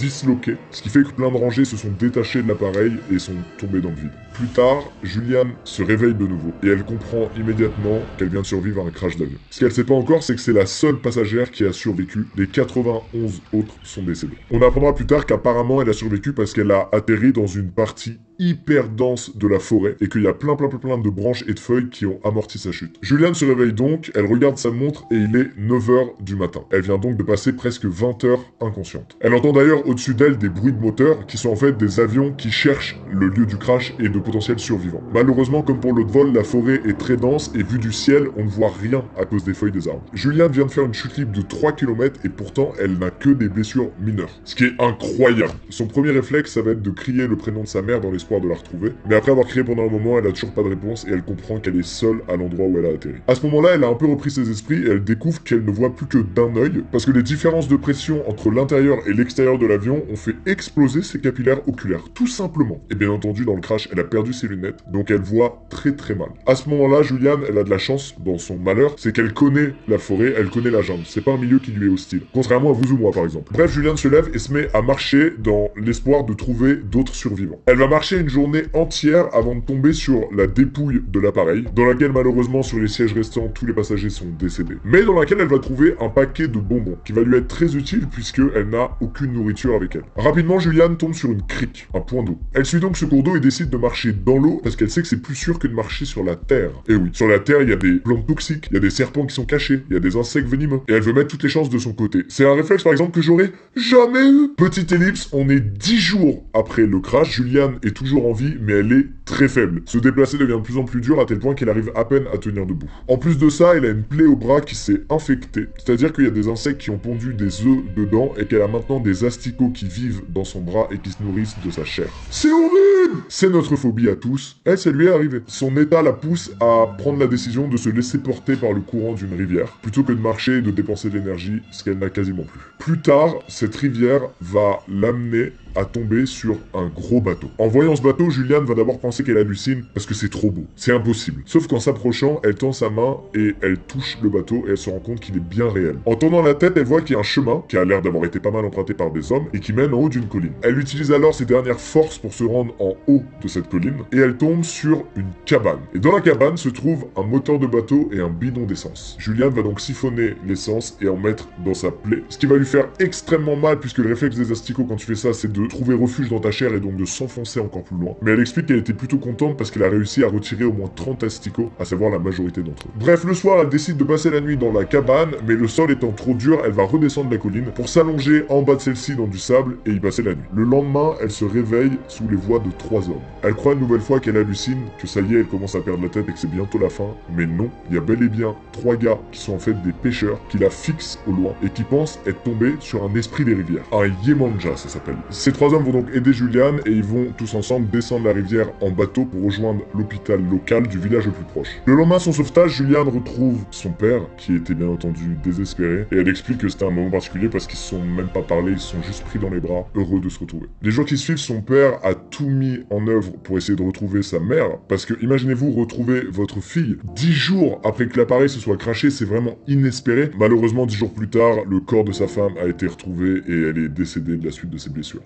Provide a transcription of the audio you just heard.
disloqué, ce qui fait que plein de rangées se sont détachées de l'appareil et sont tombées dans le vide. Plus tard, Julianne se réveille de nouveau et elle comprend immédiatement qu'elle vient de survivre à un crash d'avion. Ce qu'elle sait pas encore, c'est que c'est la seule passagère qui a survécu. Les 91 autres sont décédés. On apprendra plus tard qu'apparemment elle a survécu parce qu'elle a atterri dans une partie hyper dense de la forêt et qu'il y a plein de branches et de feuilles qui ont amorti sa chute. Julianne se réveille donc, elle regarde sa montre et il est 9h du matin. Elle vient donc de passer presque 20 heures inconsciente. Elle entend d'ailleurs au-dessus d'elle des bruits de moteur qui sont en fait des avions qui cherchent le lieu du crash et de potentiels survivants. Malheureusement, comme pour l'autre vol, la forêt est très dense et vu du ciel, on ne voit rien à cause des feuilles des arbres. Julianne vient de faire une chute libre de 3 km et pourtant elle n'a que des blessures mineures. Ce qui est incroyable. Son premier réflexe, ça va être de crier le prénom de sa mère dans l'espoir de la retrouver. Mais après avoir crié pendant un moment, elle a toujours pas de réponse et elle comprend qu'elle est seule à l'endroit où elle a atterri. À ce moment-là, elle a un peu repris ses esprits et elle découvre qu'elle ne voit plus que d'un œil parce que les différences de pression entre l'intérieur et l'extérieur de l'avion ont fait exploser ses capillaires oculaires, tout simplement. Et bien entendu, dans le crash, elle a perdu ses lunettes, donc elle voit très mal. À ce moment-là, Julianne, elle a de la chance dans son malheur, c'est qu'elle connaît la forêt, elle connaît la jungle. C'est pas un milieu qui lui est hostile. Contrairement à vous ou moi, par exemple. Bref, Julianne se lève et se met à marcher dans l'espoir de trouver d'autres survivants. Elle va marcher une journée entière avant de tomber sur la dépouille de l'appareil, dans laquelle malheureusement sur les sièges restants, tous les passagers sont décédés. Mais dans laquelle elle va trouver un paquet de bonbons, qui va lui être très utile puisqu'elle n'a aucune nourriture avec elle. Rapidement, Julianne tombe sur une crique, un point d'eau. Elle suit donc ce cours d'eau et décide de marcher dans l'eau parce qu'elle sait que c'est plus sûr que de marcher sur la terre. Et oui, sur la terre, il y a des plantes toxiques, il y a des serpents qui sont cachés, il y a des insectes venimeux. Et elle veut mettre toutes les chances de son côté. C'est un réflexe par exemple que j'aurais jamais eu. Petite ellipse, on est 10 jours après le crash, Julianne est toujours en vie, mais elle est très faible. Se déplacer devient de plus en plus dur à tel point qu'elle arrive à peine à tenir debout. En plus de ça, elle a une plaie au bras qui s'est infectée, c'est-à-dire qu'il y a des insectes qui ont pondu des œufs dedans et qu'elle a maintenant des asticots qui vivent dans son bras et qui se nourrissent de sa chair. C'est horrible! C'est notre phobie à tous. Elle, ça lui est arrivé. Son état la pousse à prendre la décision de se laisser porter par le courant d'une rivière, plutôt que de marcher et de dépenser de l'énergie, ce qu'elle n'a quasiment plus. Plus tard, cette rivière va l'amener à tomber sur un gros bateau. En voyant ce bateau, Julianne va d'abord penser qu'elle hallucine parce que c'est trop beau. C'est impossible. Sauf qu'en s'approchant, elle tend sa main et elle touche le bateau et elle se rend compte qu'il est bien réel. En tournant la tête, elle voit qu'il y a un chemin qui a l'air d'avoir été pas mal emprunté par des hommes et qui mène en haut d'une colline. Elle utilise alors ses dernières forces pour se rendre en haut de cette colline et elle tombe sur une cabane. Et dans la cabane se trouve un moteur de bateau et un bidon d'essence. Julianne va donc siphonner l'essence et en mettre dans sa plaie, ce qui va lui faire extrêmement mal puisque le réflexe des asticots quand tu fais ça, c'est de trouver refuge dans ta chair et donc de s'enfoncer encore plus loin. Mais elle explique qu'elle était plutôt contente parce qu'elle a réussi à retirer au moins 30 asticots, à savoir la majorité d'entre eux. Bref, le soir, elle décide de passer la nuit dans la cabane, mais le sol étant trop dur, elle va redescendre la colline pour s'allonger en bas de celle-ci dans du sable et y passer la nuit. Le lendemain, elle se réveille sous les voix de 3 hommes. Elle croit une nouvelle fois qu'elle hallucine, que ça y est, elle commence à perdre la tête et que c'est bientôt la fin, mais non, il y a bel et bien 3 gars qui sont en fait des pêcheurs qui la fixent au loin et qui pensent être tombés sur un esprit des rivières. Un Yemanja, ça s'appelle. Ces 3 hommes vont donc aider Julianne et ils vont tous ensemble descendre la rivière en bateau pour rejoindre l'hôpital local du village le plus proche. Le lendemain de son sauvetage, Julianne retrouve son père, qui était bien entendu désespéré, et elle explique que c'était un moment particulier parce qu'ils se sont même pas parlé, ils se sont juste pris dans les bras, heureux de se retrouver. Les jours qui suivent, son père a tout mis en œuvre pour essayer de retrouver sa mère, parce que imaginez-vous retrouver votre fille 10 jours après que l'appareil se soit craché, c'est vraiment inespéré. Malheureusement, 10 jours plus tard, le corps de sa femme a été retrouvé et elle est décédée de la suite de ses blessures.